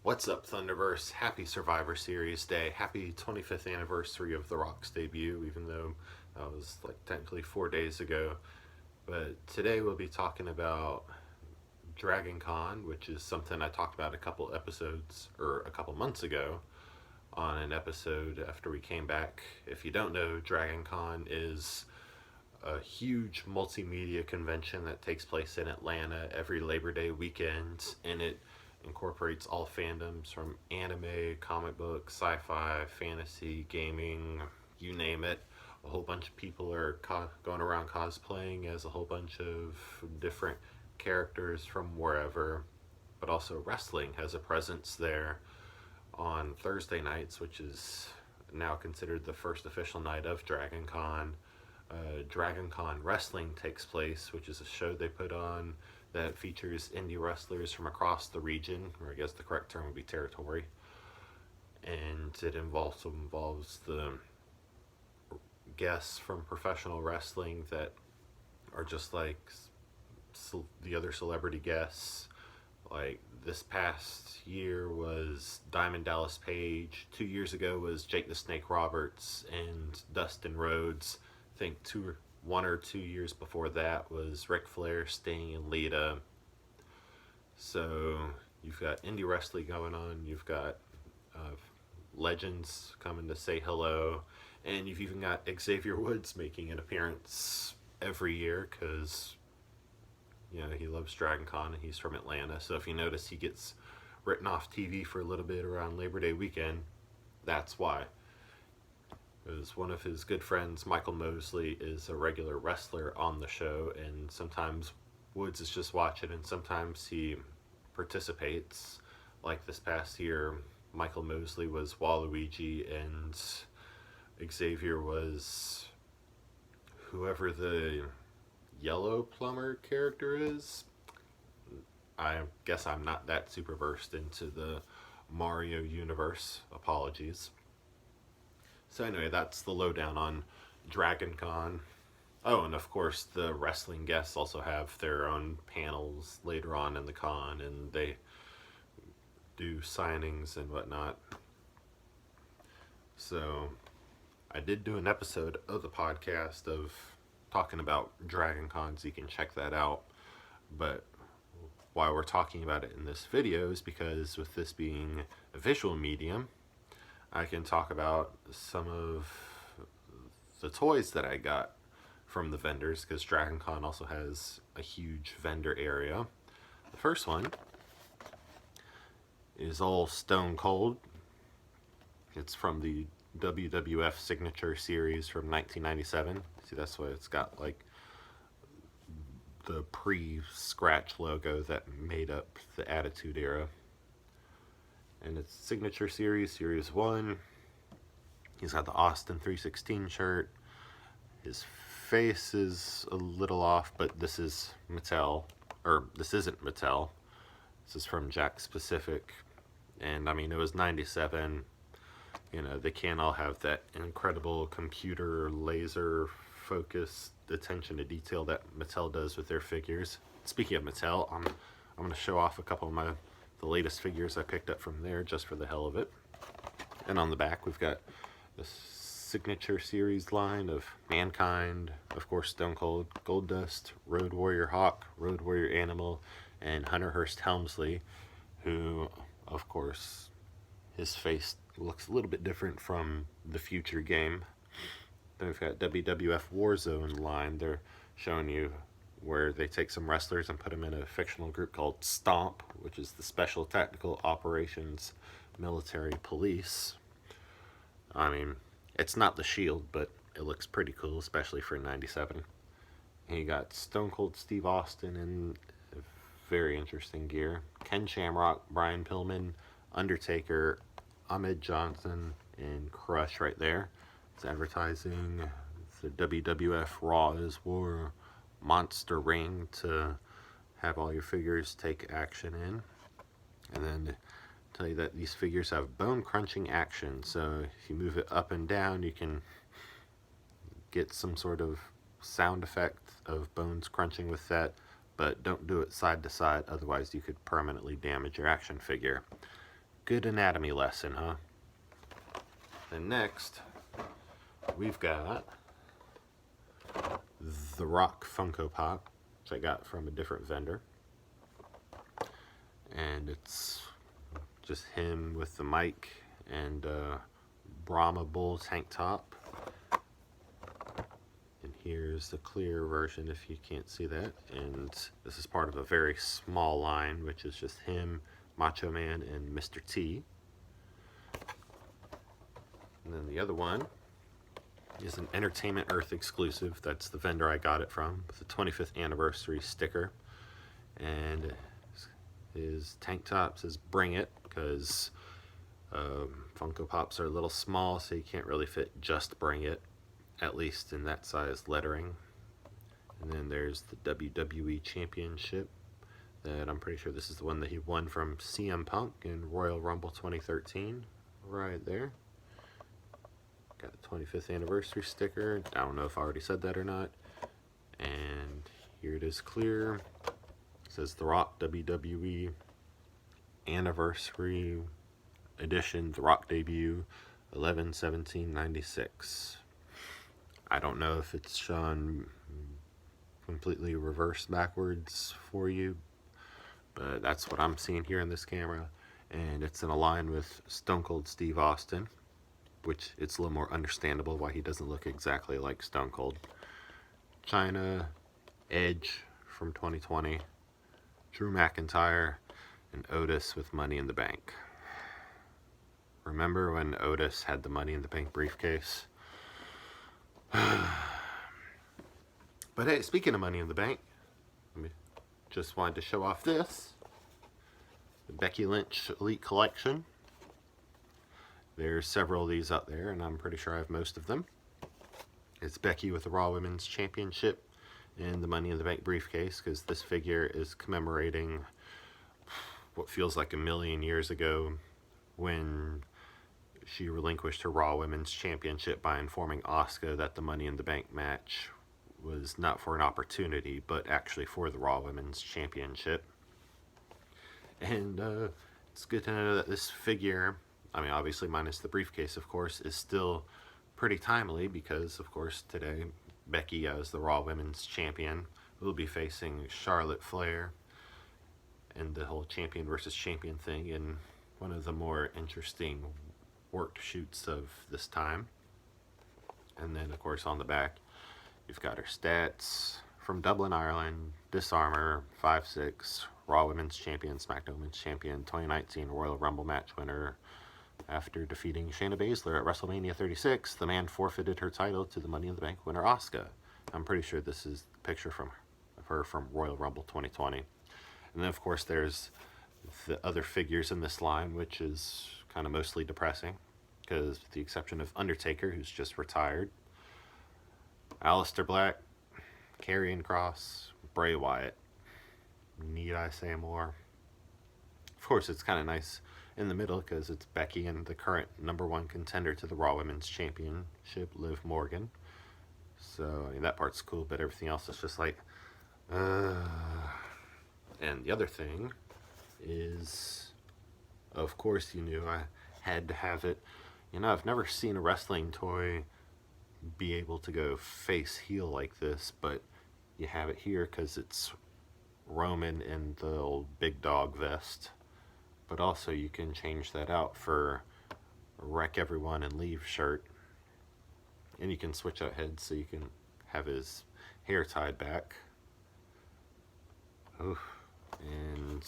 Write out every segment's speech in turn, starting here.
What's up, Thunderverse? Happy Survivor Series Day. Happy 25th anniversary of The Rock's debut, even though that was like technically 4 days ago. But today we'll be talking about DragonCon, which is something I talked about a couple months ago on an episode after we came back. If you don't know, DragonCon is a huge multimedia convention that takes place in Atlanta every Labor Day weekend, and it incorporates all fandoms from anime, comic book, sci-fi, fantasy, gaming, you name it. A whole bunch of people are going around cosplaying as a whole bunch of different characters from wherever, but also wrestling has a presence there on Thursday nights, which is now considered the first official night of DragonCon. DragonCon Wrestling takes place, which is a show they put on that features indie wrestlers from across the region, or I guess the correct term would be territory. And it also involves the guests from professional wrestling that are just like the other celebrity guests. Like this past year was Diamond Dallas Page. 2 years ago was Jake the Snake Roberts and Dustin Rhodes. I think 1 or 2 years before that was Ric Flair, Sting, and Lita. So you've got indie wrestling going on, you've got legends coming to say hello, and you've even got Xavier Woods making an appearance every year because, you know, he loves DragonCon and he's from Atlanta. So if you notice, he gets written off TV for a little bit around Labor Day weekend. That's why. Because one of his good friends, Michael Mosley, is a regular wrestler on the show, and sometimes Woods is just watching and sometimes he participates. Like this past year, Michael Mosley was Waluigi and Xavier was whoever the yellow plumber character is. I guess I'm not that super versed into the Mario universe. Apologies. So anyway, that's the lowdown on DragonCon. Oh, and of course the wrestling guests also have their own panels later on in the con, and they do signings and whatnot. So I did do an episode of the podcast of talking about DragonCon, so you can check that out. But why we're talking about it in this video is because with this being a visual medium, I can talk about some of the toys that I got from the vendors, because DragonCon also has a huge vendor area. The first one is all Stone Cold. It's from the WWF Signature Series from 1997. See, that's why it's got like the pre-scratch logo that made up the Attitude Era. And it's Signature Series, Series 1. He's got the Austin 316 shirt. His face is a little off, but this is Mattel. Or, this isn't Mattel. This is from Jakks Pacific. And, I mean, it was 97. You know, they can't all have that incredible computer laser focused attention to detail that Mattel does with their figures. Speaking of Mattel, I'm going to show off a couple of the latest figures I picked up from there just for the hell of it. And on the back we've got the Signature Series line of Mankind, of course Stone Cold, Goldust, Road Warrior Hawk, Road Warrior Animal, and Hunter Hearst Helmsley, who, of course, his face looks a little bit different from the future game. Then we've got WWF Warzone line. They're showing you where they take some wrestlers and put them in a fictional group called Stomp, which is the Special Tactical Operations Military Police. I mean, it's not the Shield, but it looks pretty cool, especially for 97. And you got Stone Cold Steve Austin in very interesting gear. Ken Shamrock, Brian Pillman, Undertaker, Ahmed Johnson, and Crush right there. It's advertising the WWF Raw is War Monster Ring to have all your figures take action in. And then to tell you that these figures have bone crunching action, so if you move it up and down you can get some sort of sound effect of bones crunching with that, but don't do it side to side, otherwise you could permanently damage your action figure. Good anatomy lesson, huh? And next, we've got The Rock Funko Pop, which I got from a different vendor. And it's just him with the mic and Brahma Bull tank top. And here's the clear version if you can't see that. And this is part of a very small line, which is just him, Macho Man, and Mr. T. And then the other one is an Entertainment Earth exclusive. That's the vendor I got it from, with the 25th anniversary sticker. And his tank top says "Bring It," because Funko Pops are a little small, so you can't really fit just "Bring It," at least in that size lettering. And then there's the WWE Championship, that I'm pretty sure this is the one that he won from CM Punk in Royal Rumble 2013, right there. Got the 25th anniversary sticker. I don't know if I already said that or not. And here it is clear. It says The Rock WWE Anniversary Edition, The Rock Debut, 11/17/96. I don't know if it's shown completely reversed backwards for you, but that's what I'm seeing here in this camera. And it's in a line with Stone Cold Steve Austin, which it's a little more understandable why he doesn't look exactly like Stone Cold. China, Edge from 2020, Drew McIntyre, and Otis with Money in the Bank. Remember when Otis had the Money in the Bank briefcase? But hey, speaking of Money in the Bank, just wanted to show off this. The Becky Lynch Elite Collection. There's several of these out there, and I'm pretty sure I have most of them. It's Becky with the Raw Women's Championship and the Money in the Bank briefcase, because this figure is commemorating what feels like a million years ago when she relinquished her Raw Women's Championship by informing Asuka that the Money in the Bank match was not for an opportunity, but actually for the Raw Women's Championship. And it's good to know that this figure, I mean, obviously minus the briefcase, of course, is still pretty timely, because, of course, today, Becky, as the Raw Women's Champion, will be facing Charlotte Flair and the whole champion versus champion thing in one of the more interesting worked shoots of this time. And then, of course, on the back, you've got her stats from Dublin, Ireland, Disarmor, 5'6", Raw Women's Champion, SmackDown Women's Champion, 2019 Royal Rumble match winner. After defeating Shayna Baszler at WrestleMania 36, the man forfeited her title to the Money in the Bank winner, Asuka. I'm pretty sure this is the picture from her from Royal Rumble 2020. And then, of course, there's the other figures in this line, which is kind of mostly depressing, because with the exception of Undertaker, who's just retired, Aleister Black, Karrion Kross, Bray Wyatt. Need I say more? Of course, it's kind of nice in the middle, because it's Becky and the current #1 contender to the Raw Women's Championship, Liv Morgan. So, I mean, that part's cool, but everything else is just like, And the other thing is, of course, you knew I had to have it. You know, I've never seen a wrestling toy be able to go face heel like this, but you have it here because it's Roman in the old big dog vest. But also you can change that out for a Wreck Everyone and Leave shirt. And you can switch out heads so you can have his hair tied back. Oof. And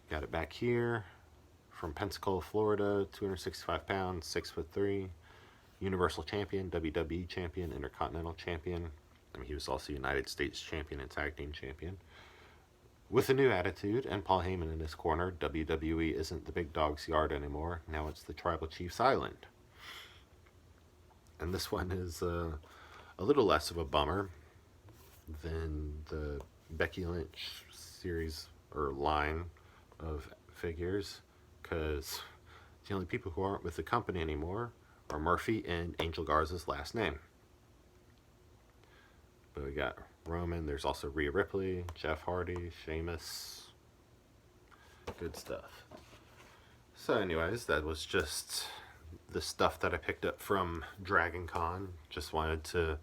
got it back here from Pensacola, Florida, 265 pounds, 6'3", Universal Champion, WWE Champion, Intercontinental Champion. I mean, he was also United States Champion and Tag Team Champion. With a new attitude and Paul Heyman in his corner, WWE isn't the big dog's yard anymore. Now it's the Tribal Chief's Island. And this one is a little less of a bummer than the Becky Lynch series or line of figures, because the only people who aren't with the company anymore are Murphy and Angel Garza's last name. But we got Roman, there's also Rhea Ripley, Jeff Hardy, Sheamus. Good stuff. So anyways, that was just the stuff that I picked up from DragonCon. Just wanted to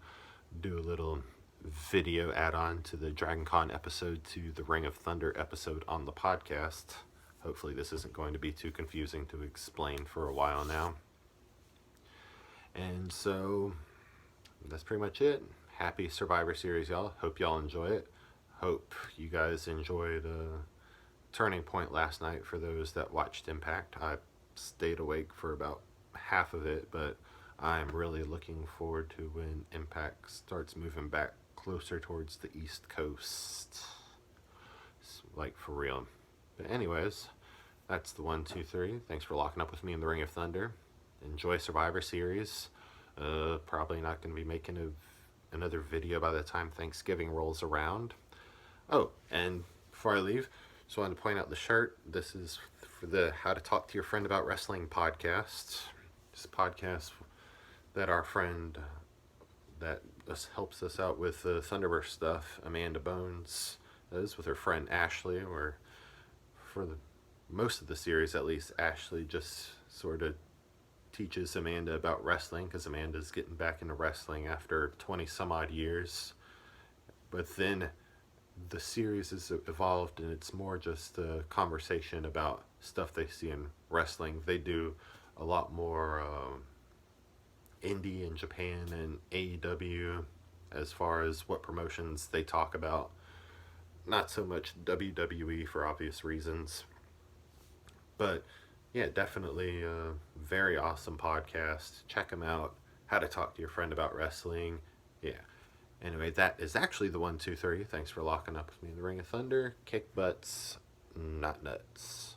do a little video add-on to the DragonCon episode to the Ring of Thunder episode on the podcast. Hopefully this isn't going to be too confusing to explain for a while now. And so that's pretty much it. Happy Survivor Series, y'all. Hope y'all enjoy it. Hope you guys enjoyed Turning Point last night. For those that watched Impact, I stayed awake for about half of it, but I'm really looking forward to when Impact starts moving back closer towards the East Coast. Like, for real. But anyways, that's the 1, 2, 3. Thanks for locking up with me in the Ring of Thunder. Enjoy Survivor Series. Probably not going to be making another video by the time Thanksgiving rolls around. Oh, and before I leave, just wanted to point out the shirt. This is for the How to Talk to Your Friend About Wrestling podcast. It's a podcast that our friend that helps us out with the Thunderverse stuff, Amanda Bones, does with her friend Ashley, or for the most of the series at least, Ashley just sort of teaches Amanda about wrestling, because Amanda's getting back into wrestling after 20 some odd years. But then the series has evolved and it's more just a conversation about stuff they see in wrestling. They do a lot more indie in Japan and AEW as far as what promotions they talk about. Not so much WWE for obvious reasons. But yeah, definitely a very awesome podcast. Check them out. How to Talk to Your Friend About Wrestling. Yeah. Anyway, that is actually the 1, 2, 3. Thanks for locking up with me in the Ring of Thunder. Kick butts, not nuts.